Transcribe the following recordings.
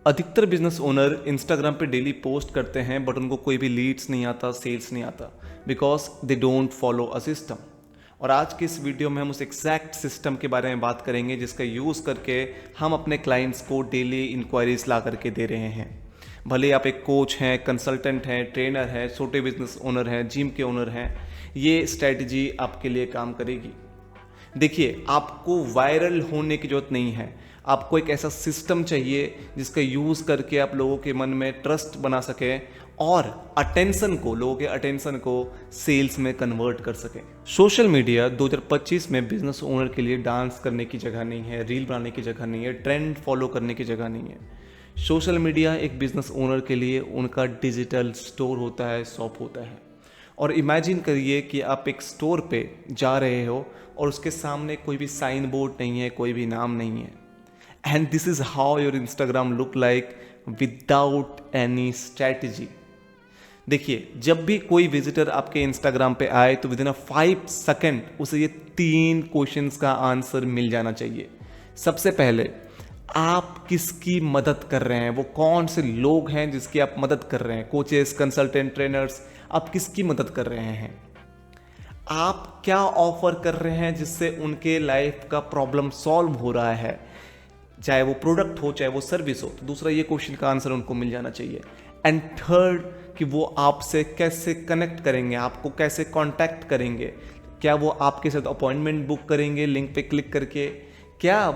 अधिकतर business owner Instagram पे daily post करते हैं बट उनको कोई भी लीड्स नहीं आता, सेल्स नहीं आता, because they don't follow a system. और आज की इस वीडियो में हम उस एग्जैक्ट सिस्टम के बारे में बात करेंगे जिसका यूज़ करके हम अपने क्लाइंट्स को डेली इंक्वायरीज ला करके दे रहे हैं। भले आप एक कोच हैं, कंसल्टेंट हैं, ट्रेनर हैं, छोटे बिजनेस ओनर हैं, जिम के ओनर हैं, ये स्ट्रैटेजी आपके लिए काम करेगी। देखिए, आपको वायरल होने की जरूरत नहीं है, आपको एक ऐसा सिस्टम चाहिए जिसका यूज़ करके आप लोगों के मन में ट्रस्ट बना सके और लोगों के अटेंशन को सेल्स में कन्वर्ट कर सके। सोशल मीडिया 2025 में बिजनेस ओनर के लिए डांस करने की जगह नहीं है, रील बनाने की जगह नहीं है, ट्रेंड फॉलो करने की जगह नहीं है। सोशल मीडिया एक बिजनेस ओनर के लिए उनका डिजिटल स्टोर होता है, शॉप होता है। और इमेजिन करिए कि आप एक स्टोर पे जा रहे हो और उसके सामने कोई भी साइन बोर्ड नहीं है, कोई भी नाम नहीं है। And this is how your Instagram look like without any strategy. देखिए, जब भी कोई विजिटर आपके इंस्टाग्राम पे आए तो विद इन 5 सेकेंड उसे ये 3 क्वेश्चंस का आंसर मिल जाना चाहिए। सबसे पहले, आप किसकी मदद कर रहे हैं, वो कौन से लोग हैं जिसकी आप मदद कर रहे हैं, कोचेस, कंसल्टेंट, ट्रेनर्स, आप किसकी मदद कर रहे हैं, आप क्या ऑफर कर रहे हैं जिससे उनके लाइफ का प्रॉब्लम सॉल्व हो रहा है, चाहे वो प्रोडक्ट हो चाहे वो सर्विस हो। तो दूसरा, ये क्वेश्चन का आंसर उनको मिल जाना चाहिए। एंड थर्ड, कि वो आपसे कैसे कनेक्ट करेंगे, आपको कैसे कांटेक्ट करेंगे, क्या वो आपके साथ अपॉइंटमेंट बुक करेंगे लिंक पे क्लिक करके, क्या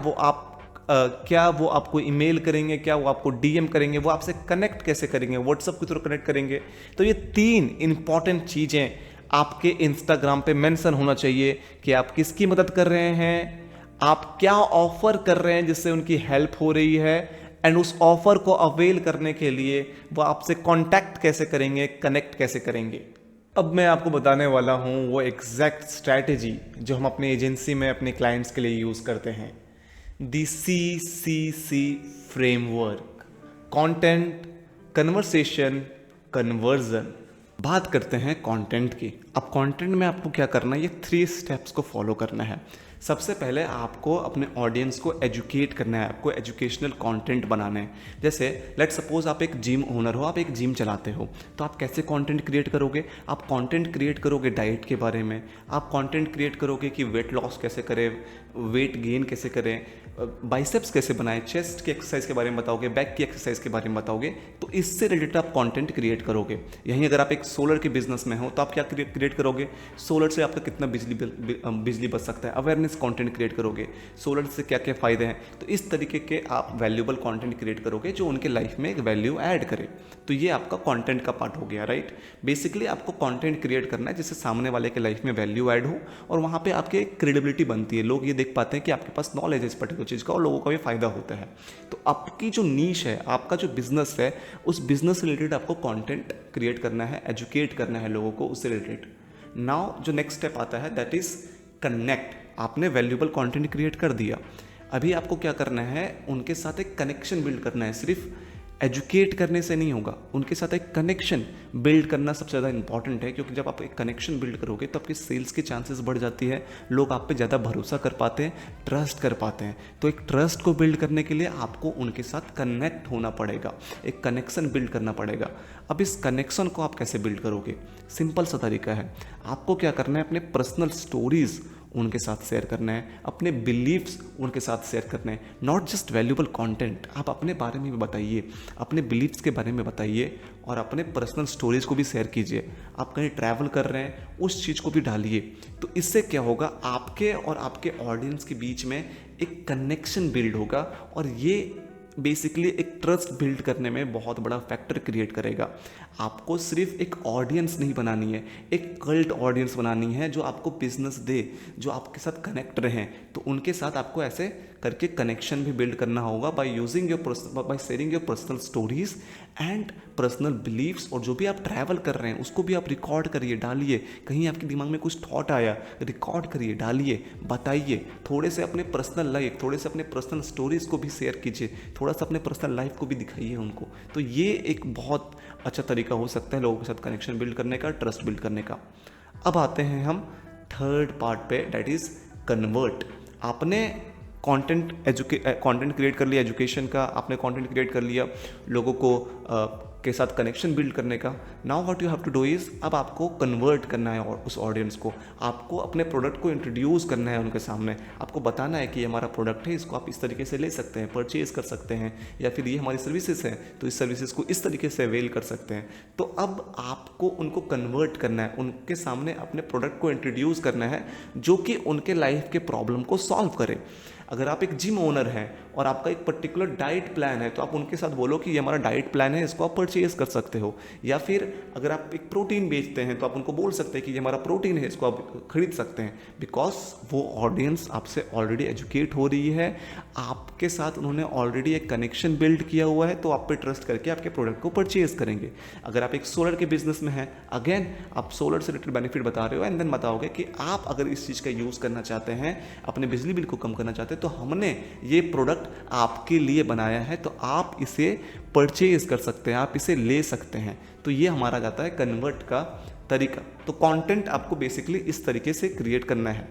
वो आपको ईमेल करेंगे, क्या वो आपको डीएम करेंगे, वो आपसे कनेक्ट कैसे करेंगे, व्हाट्सएप के थ्रू कनेक्ट करेंगे। तो ये 3 इंपॉर्टेंट चीज़ें आपके इंस्टाग्राम पे मेंशन होना चाहिए कि आप किसकी मदद कर रहे हैं, आप क्या ऑफर कर रहे हैं जिससे उनकी हेल्प हो रही है, एंड उस ऑफर को अवेल करने के लिए वो आपसे कांटेक्ट कैसे करेंगे, कनेक्ट कैसे करेंगे। अब मैं आपको बताने वाला हूं वो एग्जैक्ट स्ट्रैटेजी जो हम अपनी एजेंसी में अपने क्लाइंट्स के लिए यूज़ करते हैं, दी CCC framework, content, conversation, conversion. बात करते हैं कंटेंट की। अब कंटेंट में आपको क्या करना है, ये 3 स्टेप्स को फॉलो करना है। सबसे पहले आपको अपने ऑडियंस को एजुकेट करना है, आपको एजुकेशनल कंटेंट बनाना है। जैसे लेट सपोज आप एक जिम ओनर हो, आप एक जिम चलाते हो, तो आप कैसे कंटेंट क्रिएट करोगे, आप कंटेंट क्रिएट करोगे डाइट के बारे में, आप कंटेंट क्रिएट करोगे कि वेट लॉस कैसे करें, वेट गेन कैसे करें, बाइसेप्स कैसे बनाएं, चेस्ट की एक्सरसाइज के बारे में बताओगे, बैक की एक्सरसाइज के बारे में बताओगे। तो इससे रिलेटेड आप कंटेंट क्रिएट करोगे। यहीं अगर आप एक सोलर के बिजनेस में हो तो आप क्या क्रिएट करोगे, सोलर से आपका कितना बिजली बच सकता है, अवेयरनेस कंटेंट क्रिएट करोगे, सोलर से क्या क्या फ़ायदे हैं। तो इस तरीके के आप वैल्यूएबल कंटेंट क्रिएट करोगे जो उनके लाइफ में एक वैल्यू ऐड करे। तो ये आपका कंटेंट का पार्ट हो गया, राइट। बेसिकली आपको कंटेंट क्रिएट करना है जिससे सामने वाले के लाइफ में वैल्यू ऐड हो और वहाँ पे आपकी क्रेडिबिलिटी बनती है, लोग ये देख पाते हैं कि आपके पास नॉलेज है इस पर्टिकुलर चीज़ का और लोगों का भी फायदा होता है। तो आपकी जो नीश है, आपका जो बिजनेस है, उस बिजनेस से रिलेटेड आपको कंटेंट क्रिएट करना है, एजुकेट करना है लोगों को उससे रिलेटेड। नाउ जो नेक्स्ट स्टेप आता है दैट इज कनेक्ट। आपने वैल्यूएबल कंटेंट क्रिएट कर दिया, अभी आपको क्या करना है, उनके साथ एक कनेक्शन बिल्ड करना है। सिर्फ एजुकेट करने से नहीं होगा, उनके साथ एक कनेक्शन बिल्ड करना सबसे ज़्यादा इंपॉर्टेंट है, क्योंकि जब आप एक कनेक्शन बिल्ड करोगे तो आपकी सेल्स की चांसेस बढ़ जाती है, लोग आप पे ज़्यादा भरोसा कर पाते हैं, ट्रस्ट कर पाते हैं। तो एक ट्रस्ट को बिल्ड करने के लिए आपको उनके साथ कनेक्ट होना पड़ेगा, एक कनेक्शन बिल्ड करना पड़ेगा। अब इस कनेक्शन को आप कैसे बिल्ड करोगे, सिंपल सा तरीका है, आपको क्या करना है, अपने पर्सनल स्टोरीज उनके साथ शेयर करना है, अपने बिलीव्स उनके साथ शेयर करने हैं। नॉट जस्ट वैल्यूएबल कंटेंट, आप अपने बारे में भी बताइए, अपने बिलीव्स के बारे में बताइए और अपने पर्सनल स्टोरीज को भी शेयर कीजिए। आप कहीं ट्रैवल कर रहे हैं उस चीज़ को भी डालिए। तो इससे क्या होगा, आपके और आपके ऑडियंस के बीच में एक कनेक्शन बिल्ड होगा और ये बेसिकली एक ट्रस्ट बिल्ड करने में बहुत बड़ा फैक्टर क्रिएट करेगा। आपको सिर्फ एक ऑडियंस नहीं बनानी है, एक कल्ट ऑडियंस बनानी है जो आपको बिजनेस दे, जो आपके साथ कनेक्ट रहें। तो उनके साथ आपको ऐसे करके कनेक्शन भी बिल्ड करना होगा by sharing your personal stories and personal beliefs. और जो भी आप ट्रैवल कर रहे हैं उसको भी आप रिकॉर्ड करिए, डालिए। कहीं आपके दिमाग में कुछ थॉट आया, रिकॉर्ड करिए, डालिए, बताइए। थोड़े से अपने पर्सनल लाइफ, थोड़े से अपने पर्सनल स्टोरीज को भी शेयर कीजिए, थोड़ा सा अपने पर्सनल लाइफ को भी दिखाइए उनको। तो ये एक बहुत अच्छा तरीका हो सकता है लोगों के साथ कनेक्शन बिल्ड करने का, ट्रस्ट बिल्ड करने का। अब आते हैं हम थर्ड पार्ट पे, दैट इज कन्वर्ट। आपने कंटेंट क्रिएट कर लिया एजुकेशन का, आपने कंटेंट क्रिएट कर लिया लोगों को के साथ कनेक्शन बिल्ड करने का। Now what you have to do is, अब आपको कन्वर्ट करना है और उस ऑडियंस को, आपको अपने प्रोडक्ट को इंट्रोड्यूस करना है उनके सामने, आपको बताना है कि ये हमारा प्रोडक्ट है, इसको आप इस तरीके से ले सकते हैं, परचेज कर सकते हैं, या फिर ये हमारी सर्विसेज है तो इस सर्विसेज को इस तरीके से अवेल कर सकते हैं। तो अब आपको उनको कन्वर्ट करना है, उनके सामने अपने प्रोडक्ट को इंट्रोड्यूस करना है जो कि उनके लाइफ के प्रॉब्लम को सॉल्व करे। अगर आप एक जिम ओनर हैं और आपका एक पर्टिकुलर डाइट प्लान है तो आप उनके साथ बोलो कि ये हमारा डाइट प्लान है, इसको आप परचेज कर सकते हो। या फिर अगर आप एक प्रोटीन बेचते हैं तो आप उनको बोल सकते हैं कि ये हमारा प्रोटीन है, इसको आप खरीद सकते हैं। बिकॉज वो ऑडियंस आपसे ऑलरेडी एजुकेट हो रही है, आपके साथ उन्होंने ऑलरेडी एक कनेक्शन बिल्ड किया हुआ है, तो आप पे ट्रस्ट करके आपके प्रोडक्ट को परचेज करेंगे। अगर आप एक सोलर के बिजनेस में हैं, अगेन आप सोलर से रिलेटेड बेनिफिट बता रहे हो एंड देन बताओगे कि आप अगर इस चीज़ का यूज़ करना चाहते हैं, अपने बिजली बिल को कम करना चाहते हैं, तो हमने ये प्रोडक्ट आपके लिए बनाया है, तो आप इसे परचेज कर सकते हैं, आप इसे ले सकते हैं। तो ये हमारा जाता है कन्वर्ट का तरीका। तो कंटेंट आपको बेसिकली इस तरीके से क्रिएट करना है।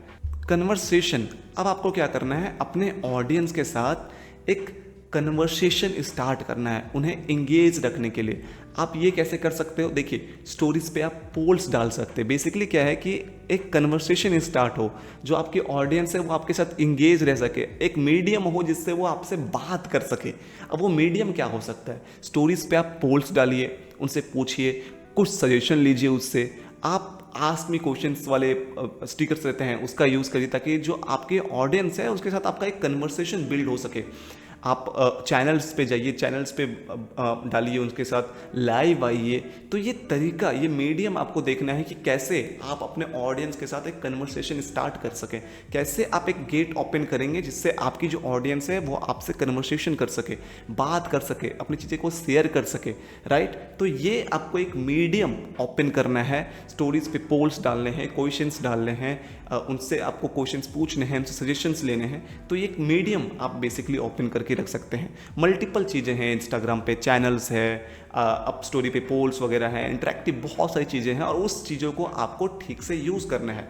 कन्वर्सेशन, अब आपको क्या करना है, अपने ऑडियंस के साथ एक कन्वर्सेशन स्टार्ट करना है, उन्हें इंगेज रखने के लिए। आप ये कैसे कर सकते हो, देखिए स्टोरीज पे आप पोल्स डाल सकते हैं। बेसिकली क्या है कि एक कन्वर्सेशन स्टार्ट हो, जो आपकी ऑडियंस है वो आपके साथ इंगेज रह सके, एक मीडियम हो जिससे वो आपसे बात कर सके। अब वो मीडियम क्या हो सकता है, स्टोरीज पे आप पोल्स डालिए, उनसे पूछिए, कुछ सजेशन लीजिए उससे। आप आस्क मी क्वेश्चंस वाले स्टिकर्स रहते हैं उसका यूज़ करिए, ताकि जो आपके ऑडियंस है उसके साथ आपका एक कन्वर्सेशन बिल्ड हो सके। आप चैनल्स पे जाइए, चैनल्स पे डालिए, उनके साथ लाइव आइए। तो ये तरीका, ये मीडियम आपको देखना है कि कैसे आप अपने ऑडियंस के साथ एक कन्वर्सेशन स्टार्ट कर सकें, कैसे आप एक गेट ओपन करेंगे जिससे आपकी जो ऑडियंस है वो आपसे कन्वर्सेशन कर सके, बात कर सके, अपनी चीज़ें को शेयर कर सके, राइट। तो ये आपको एक मीडियम ओपन करना है। स्टोरीज पे पोल्स डालने हैं, क्वेश्चंस डालने हैं, उनसे आपको क्वेश्चंस पूछने हैं, उनसे सजेशंस लेने हैं। तो ये एक मीडियम आप बेसिकली ओपन करके रख सकते हैं। मल्टीपल चीज़ें हैं, इंस्टाग्राम पे चैनल्स है, अब स्टोरी पे पोल्स वगैरह है, इंटरेक्टिव बहुत सारी चीज़ें हैं, और उस चीज़ों को आपको ठीक से यूज़ करना है।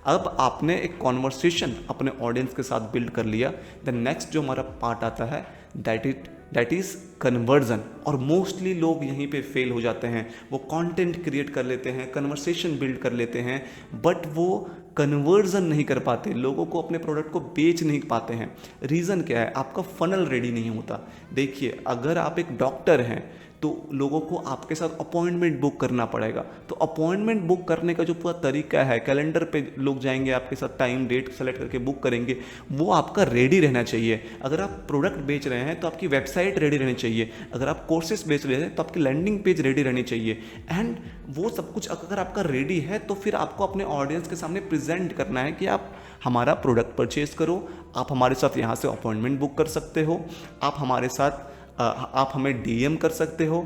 अब आपने एक कॉन्वर्सेशन अपने ऑडियंस के साथ बिल्ड कर लिया। द नेक्स्ट जो हमारा पार्ट आता है दैट इज़ कन्वर्जन। और मोस्टली लोग यहीं पे फेल हो जाते हैं। वो कंटेंट क्रिएट कर लेते हैं, कन्वर्सेशन बिल्ड कर लेते हैं, बट वो कन्वर्जन नहीं कर पाते, लोगों को अपने प्रोडक्ट को बेच नहीं पाते हैं। रीज़न क्या है, आपका फनल रेडी नहीं होता। देखिए, अगर आप एक डॉक्टर हैं तो लोगों को आपके साथ अपॉइंटमेंट बुक करना पड़ेगा। तो अपॉइंटमेंट बुक करने का जो पूरा तरीका है, कैलेंडर पे लोग जाएंगे, आपके साथ टाइम डेट सेलेक्ट करके बुक करेंगे, वो आपका रेडी रहना चाहिए। अगर आप प्रोडक्ट बेच रहे हैं तो आपकी वेबसाइट रेडी रहनी चाहिए। अगर आप कोर्सेज बेच रहे हैं तो आपकी लैंडिंग पेज रेडी रहनी चाहिए। एंड वो सब कुछ अगर आपका रेडी है तो फिर आपको अपने ऑडियंस के सामने प्रेजेंट करना है कि आप हमारा प्रोडक्ट परचेज करो, आप हमारे साथ यहाँ से अपॉइंटमेंट बुक कर सकते हो, आप हमारे साथ आप हमें डीएम कर सकते हो।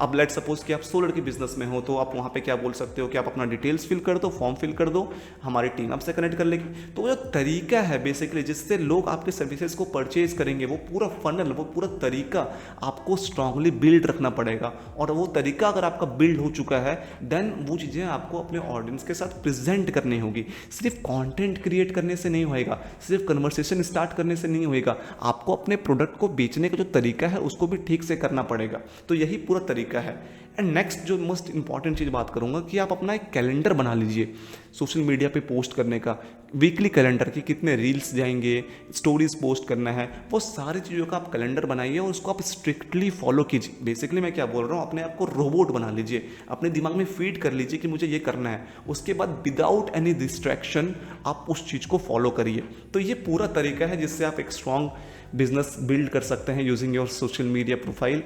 अब लेट सपोज कि आप सोलर के बिजनेस में हो तो आप वहाँ पे क्या बोल सकते हो कि आप अपना डिटेल्स फिल कर दो, फॉर्म फिल कर दो, हमारी टीम आपसे कनेक्ट कर लेगी। तो वो जो तरीका है बेसिकली जिससे लोग आपके सर्विसेज को परचेज करेंगे, वो पूरा फनल, वो पूरा तरीका आपको स्ट्रांगली बिल्ड रखना पड़ेगा। और वो तरीका अगर आपका बिल्ड हो चुका है देन वो चीज़ें आपको अपने ऑडियंस के साथ प्रेजेंट करनी होगी। सिर्फ कॉन्टेंट क्रिएट करने से नहीं होएगा, सिर्फ कन्वर्सेशन स्टार्ट करने से नहीं होएगा, आपको अपने प्रोडक्ट को बेचने का जो तरीका है उसको भी ठीक से करना पड़ेगा। तो यही पूरा तरीका है। एंड नेक्स्ट जो मोस्ट इंपॉर्टेंट चीज़ बात करूंगा कि आप अपना एक कैलेंडर बना लीजिए सोशल मीडिया पे पोस्ट करने का, वीकली कैलेंडर कि कितने रील्स जाएंगे, स्टोरीज पोस्ट करना है, वो सारी चीज़ों का आप कैलेंडर बनाइए और उसको आप स्ट्रिक्टली फॉलो कीजिए। बेसिकली मैं क्या बोल रहा हूँ, अपने आप को रोबोट बना लीजिए, अपने दिमाग में फीड कर लीजिए कि मुझे ये करना है। उसके बाद विदाउट एनी डिस्ट्रैक्शन आप उस चीज़ को फॉलो करिए। तो ये पूरा तरीका है जिससे आप एक स्ट्रॉन्ग बिजनेस बिल्ड कर सकते हैं using your social media profile.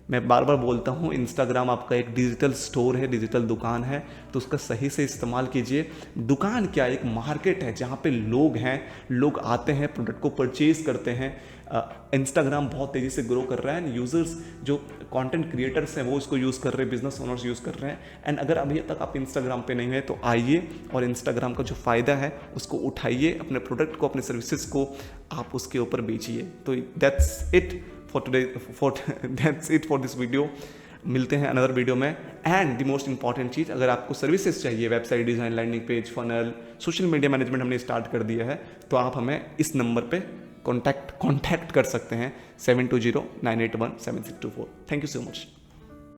मैं बार बार बोलता हूँ, इंस्टाग्राम आपका एक डिजिटल स्टोर है, डिजिटल दुकान है, तो उसका सही से इस्तेमाल कीजिए। दुकान क्या, एक मार्केट है जहाँ पे लोग हैं, लोग आते हैं, प्रोडक्ट को परचेज करते हैं। इंस्टाग्राम बहुत तेज़ी से ग्रो कर रहा है एंड यूज़र्स जो कंटेंट क्रिएटर्स हैं वो इसको यूज़ कर रहे हैं, बिजनेस ओनर्स यूज़ कर रहे हैं। एंड अगर अभी तक आप इंस्टाग्राम पे नहीं है तो आइए और इंस्टाग्राम का जो फ़ायदा है उसको उठाइए, अपने प्रोडक्ट को, अपने सर्विसेज को आप उसके ऊपर बेचिए। तो that's it for this video. मिलते हैं अनदर वीडियो में। एंड द मोस्ट इंपॉर्टेंट चीज़, अगर आपको सर्विसेज चाहिए, website design, landing page, funnel, social media management हमने स्टार्ट कर दिया है, तो आप हमें इस नंबर पे कॉन्टैक्ट कर सकते हैं 7209817624। Thank you so much.